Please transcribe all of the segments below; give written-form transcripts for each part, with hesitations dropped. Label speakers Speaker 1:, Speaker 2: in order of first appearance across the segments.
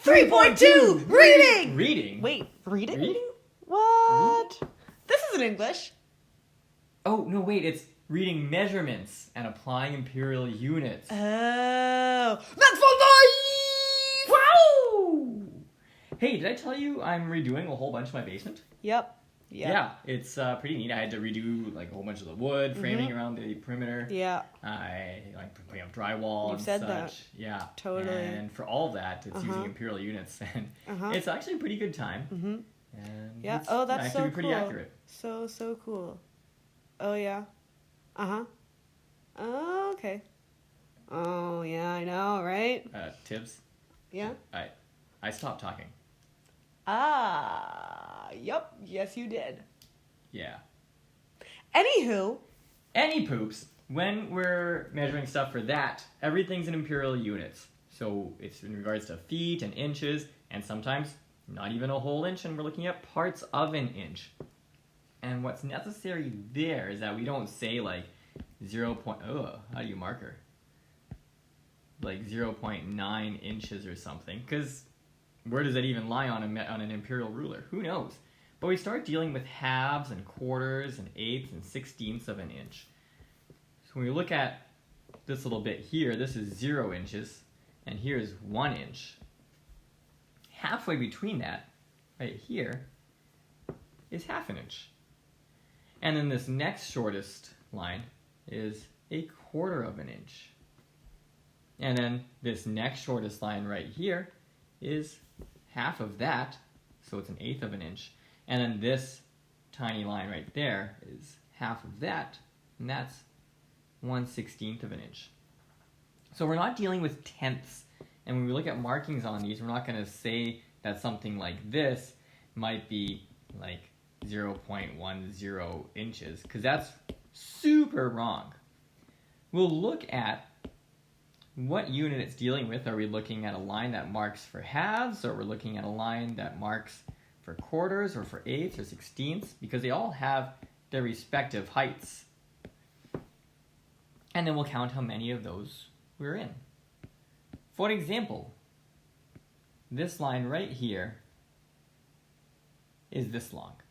Speaker 1: 3.2 reading.
Speaker 2: Reading?
Speaker 1: Wait, reading?
Speaker 2: Reading?
Speaker 1: What? This isn't English.
Speaker 2: Oh, no, wait, it's reading measurements and applying imperial units.
Speaker 1: Oh, that's for life!
Speaker 2: Wow! Hey, did I tell you I'm redoing a whole bunch of my basement?
Speaker 1: Yep.
Speaker 2: Yeah, it's pretty neat. I had to redo like a whole bunch of the wood framing around the perimeter.
Speaker 1: Yeah.
Speaker 2: I like putting up drywall
Speaker 1: You've
Speaker 2: and
Speaker 1: said
Speaker 2: such.
Speaker 1: that.
Speaker 2: Yeah,
Speaker 1: Totally.
Speaker 2: And for all of that, it's using imperial units, and it's actually a pretty good time. And
Speaker 1: Yeah.
Speaker 2: it's
Speaker 1: Oh, that's so
Speaker 2: actually pretty
Speaker 1: cool.
Speaker 2: accurate.
Speaker 1: So cool. Oh yeah. Oh, okay. Oh yeah, I know, right?
Speaker 2: Tibbs,
Speaker 1: Yeah.
Speaker 2: I stopped talking.
Speaker 1: Yep. Yes, you did.
Speaker 2: Yeah.
Speaker 1: Anywho.
Speaker 2: Any poops. When we're measuring stuff for that, everything's in imperial units. So it's in regards to feet and inches, and sometimes not even a whole inch, and we're looking at parts of an inch. And what's necessary there is that we don't say like 0. How do you marker? Like 0.9 inches or something, because where does that even lie on an imperial ruler? Who knows? But we start dealing with halves and quarters and eighths and sixteenths of an inch. So when we look at this little bit here, this is 0 inches, and here is 1 inch. Halfway between that, right here, is half an inch. And then this next shortest line is 1/4 of an inch. And then this next shortest line right here is half of that, so it's 1/8 of an inch. And then this tiny line right there is half of that, and that's 1/16 of an inch. So we're not dealing with tenths. And when we look at markings on these, we're not going to say that something like this might be like 0.10 inches, because that's super wrong. We'll look at what unit it's dealing with. Are we looking at a line that marks for halves, or we're looking at a line that marks for quarters, or for eighths or sixteenths, because they all have their respective heights. And then we'll count how many of those we're in. For example, this line right here is this long.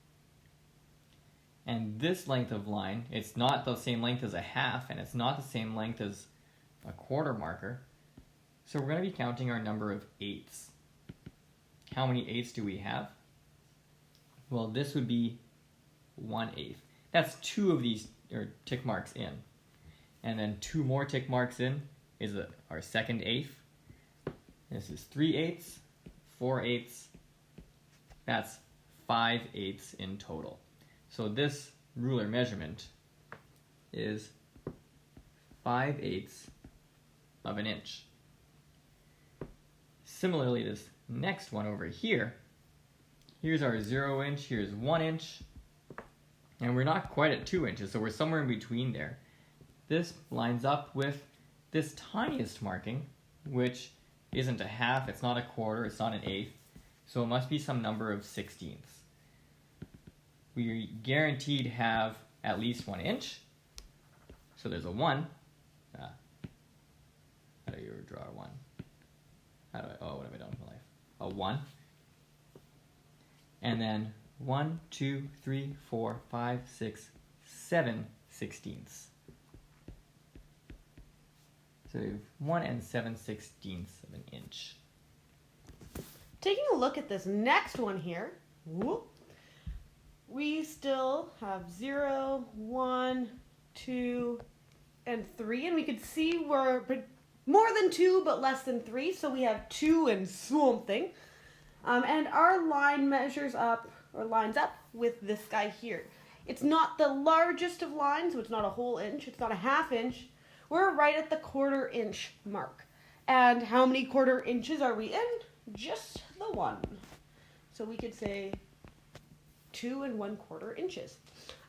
Speaker 2: And this length of line, it's not the same length as a half, and it's not the same length as a quarter marker. So we're going to be counting our number of eighths. How many eighths do we have? Well, this would be 1/8. That's 2 of these tick marks in. And then 2 more tick marks in is our second eighth. This is 3/8, 4/8. That's 5/8 in total. So this ruler measurement is 5/8 of an inch. Similarly, this next one over here, here's our 0 inch, here's 1 inch, and we're not quite at 2 inches, so we're somewhere in between there. This lines up with this tiniest marking, which isn't a half, it's not a quarter, it's not an eighth, so it must be some number of sixteenths. We guaranteed have at least 1 inch, so there's a 1. How do you draw a 1? What have I done with my life? A 1. And then 1, 2, 3, 4, 5, 6, 7 sixteenths. So 1 7/16 of an inch.
Speaker 1: Taking a look at this next one here, we still have 0, 1, 2, and 3, and we could see we're more than 2 but less than 3, so we have 2 and something. And our line measures up, or lines up, with this guy here. It's not the largest of lines, so it's not a whole inch, it's not a half inch. We're right at the 1/4 inch mark. And how many 1/4 inches are we in? Just the 1. So we could say 2 1/4 inches.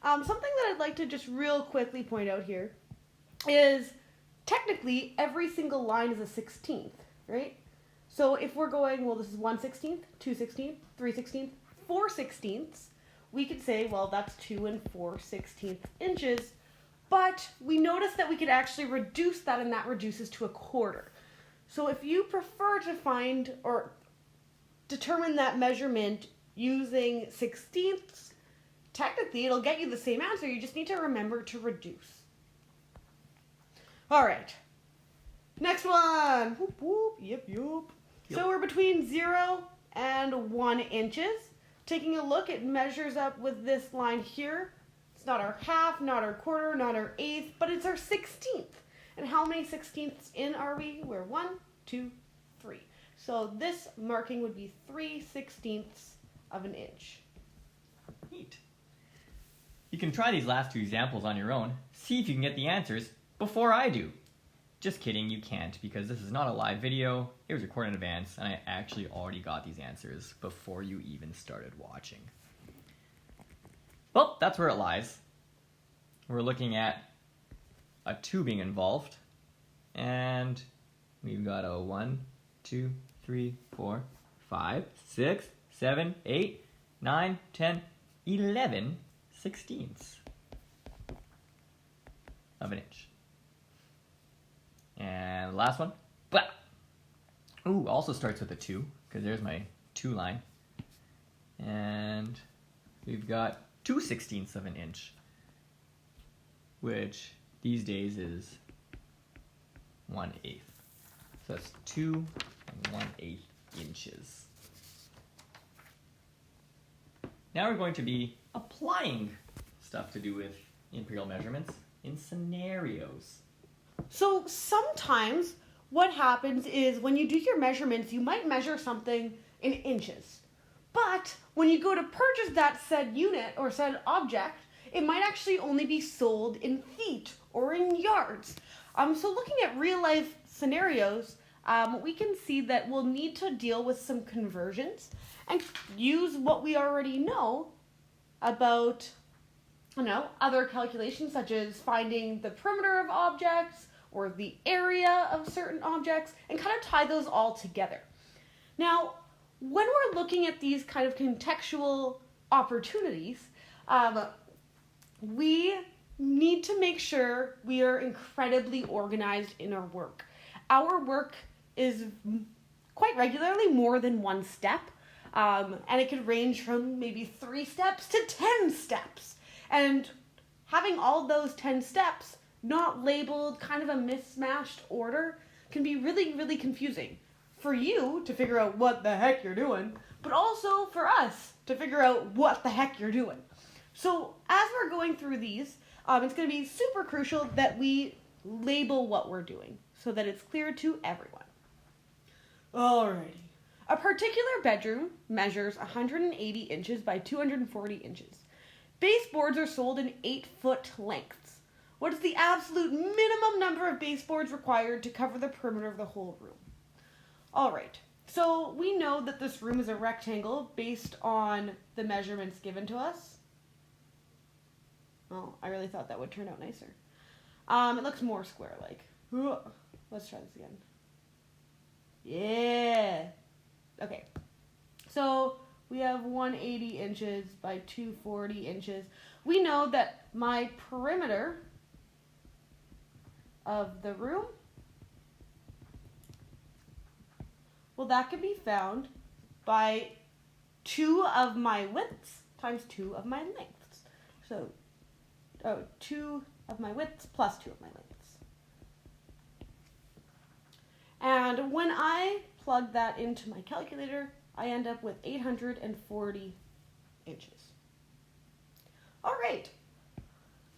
Speaker 1: Something that I'd like to just real quickly point out here is technically every single line is a 16th, right? So if we're going, well, this is 1/16, 2/16, 3/16, 4/16, we could say, well, that's 2 4/16 inches. But we noticed that we could actually reduce that, and that reduces to a 1/4. So if you prefer to find, or determine that measurement using sixteenths, technically it'll get you the same answer. You just need to remember to reduce. All right. Next one. Whoop, whoop. Yep. So we're between 0 and 1 inches. Taking a look, it measures up with this line here. It's not our half, not our quarter, not our eighth, but it's our 16th. And how many 16ths in are we? We're 1, 2, 3. So this marking would be 3/16 of an inch.
Speaker 2: Neat. You can try these last two examples on your own. See if you can get the answers before I do. Just kidding, you can't, because this is not a live video. It was recorded in advance, and I actually already got these answers before you even started watching. Well, that's where it lies. We're looking at a tubing involved, and we've got a 1, 2, 3, 4, 5, 6, 7, 8, 9, 10, 11 sixteenths of an inch. And the last one, blah. Ooh, also starts with a 2, because there's my 2 line. And we've got 2/16 of an inch, which these days is 1/8. So that's 2 1/8 inches. Now we're going to be applying stuff to do with imperial measurements in scenarios.
Speaker 1: So sometimes what happens is when you do your measurements, you might measure something in inches. But when you go to purchase that said unit or said object, it might actually only be sold in feet or in yards. So looking at real life scenarios, we can see that we'll need to deal with some conversions and use what we already know about, other calculations such as finding the perimeter of objects or the area of certain objects and kind of tie those all together. Now, when we're looking at these kind of contextual opportunities, we need to make sure we are incredibly organized in our work. Our work is quite regularly more than one step, and it could range from maybe 3 steps to 10 steps. And having all those 10 steps not labeled, kind of a mismatched order, can be really, really confusing for you to figure out what the heck you're doing, but also for us to figure out what the heck you're doing. So as we're going through these, it's going to be super crucial that we label what we're doing so that it's clear to everyone. Alrighty. A particular bedroom measures 180 inches by 240 inches. Baseboards are sold in 8-foot lengths. What is the absolute minimum number of baseboards required to cover the perimeter of the whole room? Alright, so we know that this room is a rectangle based on the measurements given to us. Oh, I really thought that would turn out nicer. It looks more square-like. Let's try this again. Yeah. Okay. So we have 180 inches by 240 inches. We know that my perimeter of the room, well, that can be found by 2 of my widths times 2 of my lengths. So, 2 of my widths plus 2 of my lengths. And when I plug that into my calculator, I end up with 840 inches. All right.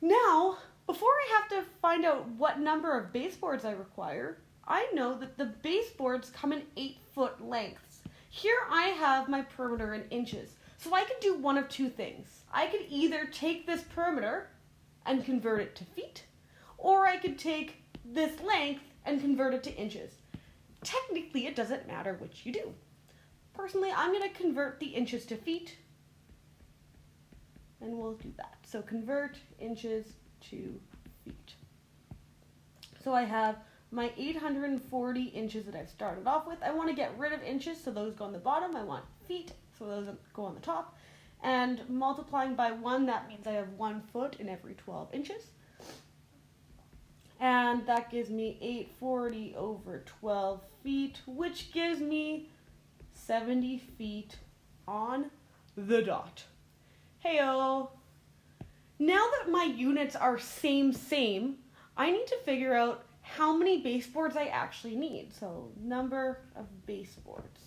Speaker 1: Now, before I have to find out what number of baseboards I require, I know that the baseboards come in 8-foot lengths. Here I have my perimeter in inches. So I could do one of 2 things. I could either take this perimeter and convert it to feet, or I could take this length and convert it to inches. Technically, it doesn't matter which you do. Personally, I'm going to convert the inches to feet, and we'll do that. So convert inches to feet. So I have my 840 inches that I've started off with. I want to get rid of inches, so those go on the bottom. I want feet, so those go on the top. And multiplying by 1, that means I have 1 foot in every 12 inches. And that gives me 840 over 12 feet, which gives me 70 feet on the dot. Heyo! Now that my units are same, I need to figure out how many baseboards I actually need. So, number of baseboards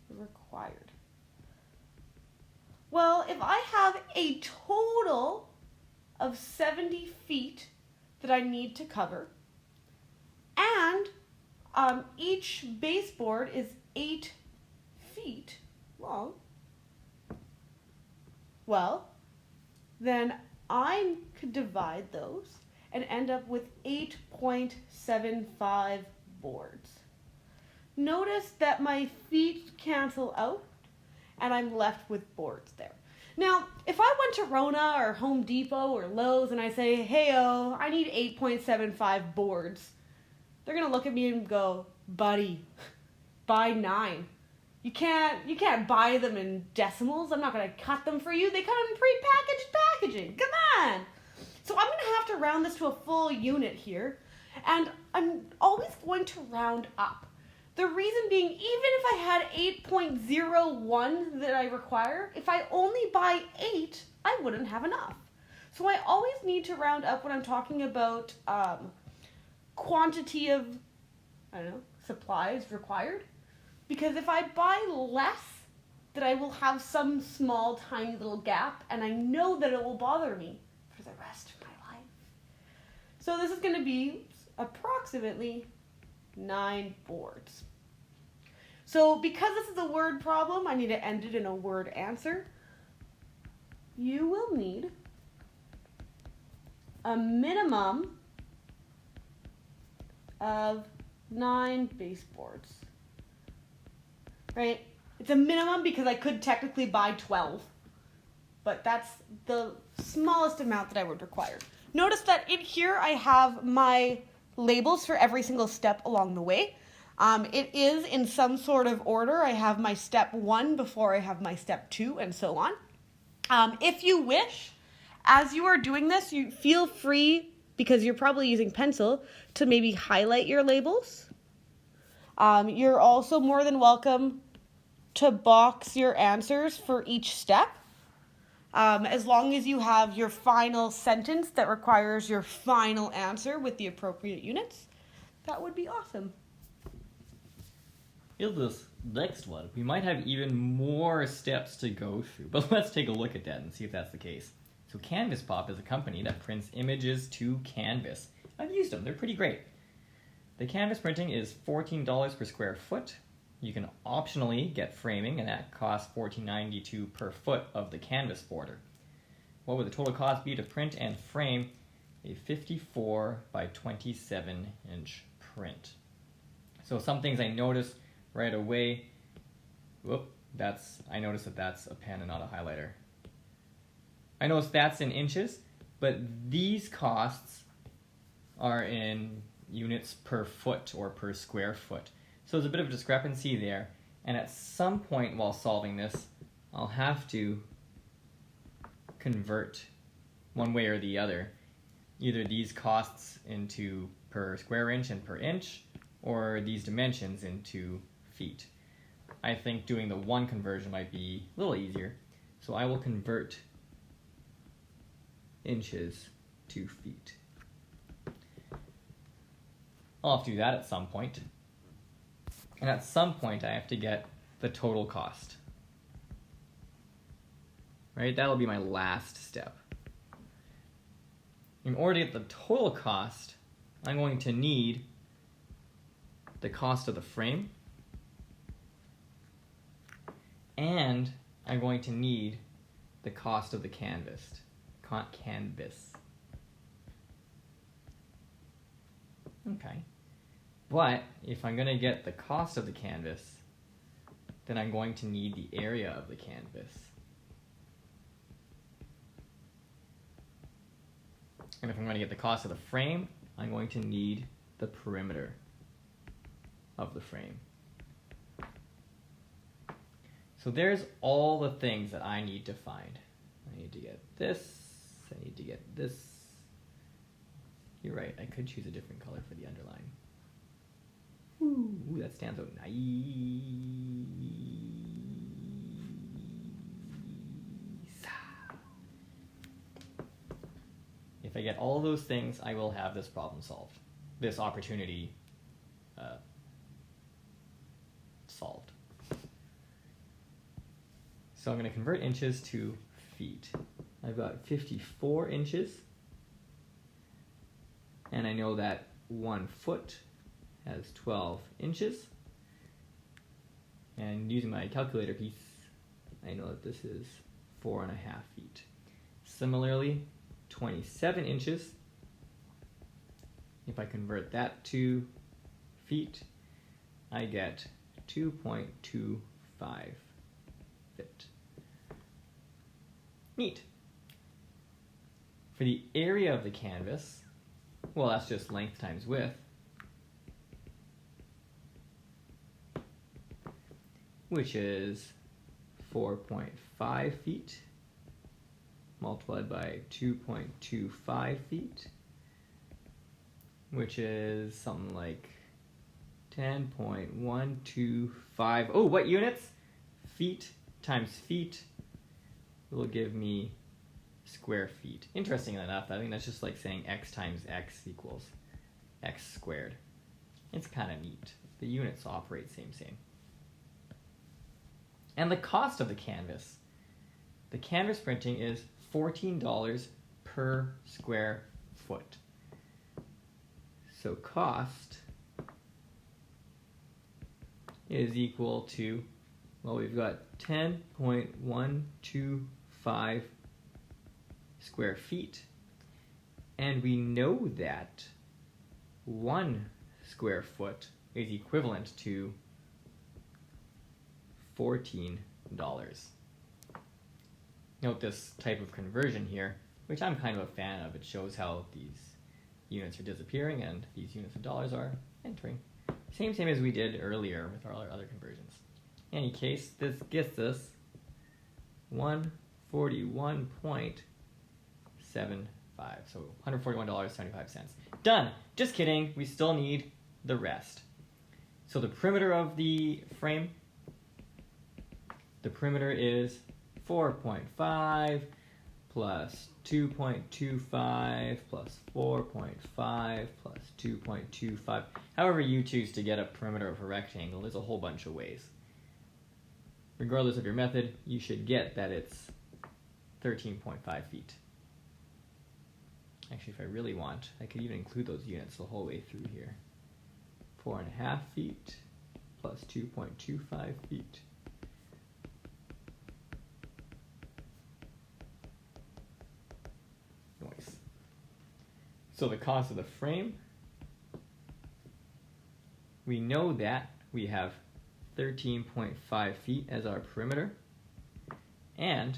Speaker 1: required. Well, if I have a total of 70 feet that I need to cover, and each baseboard is 8 feet long, well, then I could divide those and end up with 8.75 boards. Notice that my feet cancel out and I'm left with boards there. Now, if I went to Rona or Home Depot or Lowe's and I say, hey-o, I need 8.75 boards, they're going to look at me and go, buddy, buy 9. You can't buy them in decimals. I'm not going to cut them for you. They come in pre-packaged packaging. Come on. So I'm going to have to round this to a full unit here. And I'm always going to round up. The reason being, even if I had 8.01 that I require, if I only buy 8, I wouldn't have enough. So I always need to round up when I'm talking about quantity of, supplies required. Because if I buy less, then I will have some small, tiny little gap, and I know that it will bother me for the rest of my life. So this is going to be approximately 9 boards. So because this is a word problem, I need to end it in a word answer. You will need a minimum of 9 baseboards. Right? It's a minimum because I could technically buy 12. But that's the smallest amount that I would require. Notice that in here I have my labels for every single step along the way. It is in some sort of order. I have my step 1 before I have my step 2 and so on. If you wish, as you are doing this, you feel free, because you're probably using pencil, to maybe highlight your labels. You're also more than welcome to box your answers for each step. As long as you have your final sentence that requires your final answer with the appropriate units, that would be awesome.
Speaker 2: In this next one, we might have even more steps to go through, but let's take a look at that and see if that's the case. So Canvas Pop is a company that prints images to canvas. I've used them, they're pretty great. The canvas printing is $14 per square foot. You can optionally get framing, and that costs $14.92 per foot of the canvas border. What would the total cost be to print and frame a 54 by 27 inch print? So some things I noticed right away. I noticed that that's a pen and not a highlighter. I noticed that's in inches, but these costs are in units per foot or per square foot. So there's a bit of a discrepancy there, and at some point while solving this, I'll have to convert one way or the other, either these costs into per square inch and per inch, or these dimensions into feet. I think doing the one conversion might be a little easier, so I will convert inches to feet. I'll have to do that at some point. And at some point I have to get the total cost. Right? That'll be my last step. In order to get the total cost, I'm going to need the cost of the frame, and I'm going to need the cost of the canvas. Okay. But if I'm going to get the cost of the canvas, then I'm going to need the area of the canvas. And if I'm going to get the cost of the frame, I'm going to need the perimeter of the frame. So there's all the things that I need to find. I need to get this, I need to get this. You're right, I could choose a different color for the underline. Ooh, that stands out nice. If I get all those things, I will have this problem solved. This opportunity solved. So I'm going to convert inches to feet. I've got 54 inches. And I know that 1 foot has 12 inches. And using my calculator piece, I know that this is 4.5 feet. Similarly, 27 inches, if I convert that to feet, I get 2.25 feet. Neat. For the area of the canvas, well, that's just length times width. Which is 4.5 feet multiplied by 2.25 feet, which is something like 10.125. Oh, what units? Feet times feet will give me square feet. Interestingly enough, I think that's just like saying x times x equals x squared. It's kind of neat. The units operate same. And the cost of the canvas. The canvas printing is $14 per square foot. So cost is equal to, well, we've got 10.125 square feet, and we know that 1 square foot is equivalent to $14. Note this type of conversion here, which I'm kind of a fan of. It shows how these units are disappearing and these units of dollars are entering. Same as we did earlier with our other conversions. In any case, this gets us $141.75. So $141.75. Done. Just kidding. We still need the rest. So the perimeter of the frame, the perimeter is 4.5 plus 2.25 plus 4.5 plus 2.25. However you choose to get a perimeter of a rectangle, there's a whole bunch of ways. Regardless of your method, you should get that it's 13.5 feet. Actually, if I really want, I could even include those units the whole way through here. 4.5 feet plus 2.25 feet. Noise. So the cost of the frame, we know that we have 13.5 feet as our perimeter, and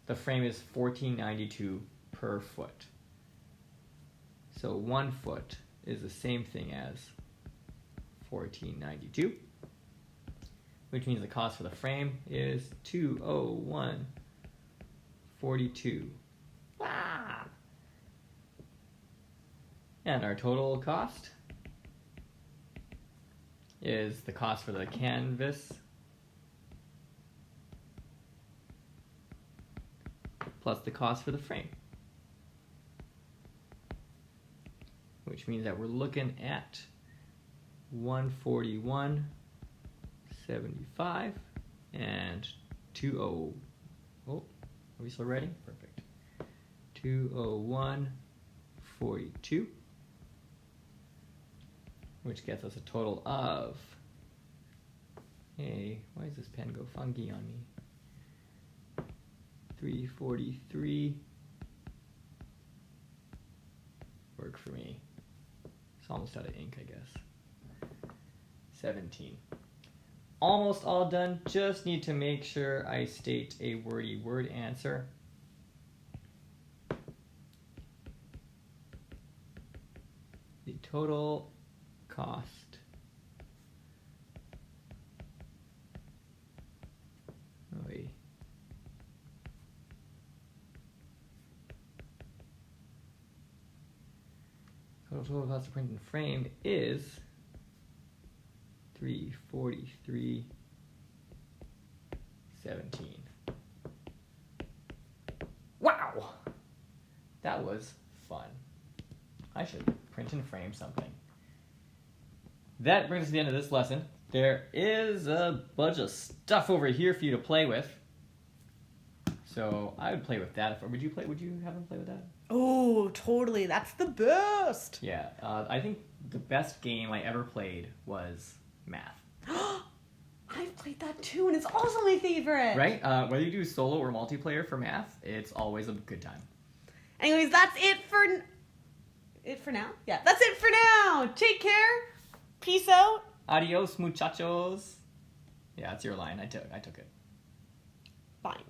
Speaker 2: the frame is $14.92 per foot. So 1 foot is the same thing as $14.92, which means the cost for the frame is $201.42. Ah! And our total cost is the cost for the canvas plus the cost for the frame, which means that we're looking at $141.75 and oh, are we still ready? Perfect. $201.42, which gets us a total of, hey, why does this pen go funky on me? 343 work for me. It's almost out of ink, I guess. 17. Almost all done. Just need to make sure I state a wordy word answer. The total cost total cost of print and frame is $343.17. Wow! That was fun. I should print and frame something. That brings us to the end of this lesson. There is a bunch of stuff over here for you to play with. So I would play with that. Would you have them play with that?
Speaker 1: Oh, totally. That's the best.
Speaker 2: Yeah. I think the best game I ever played was math.
Speaker 1: I've played that too, and it's also my favorite.
Speaker 2: Right? Whether you do solo or multiplayer for math, it's always a good time.
Speaker 1: Anyways, that's it for now. Yeah, that's it for now. Take care. Peace out.
Speaker 2: Adios, muchachos. Yeah, it's your line. I took it.
Speaker 1: Fine.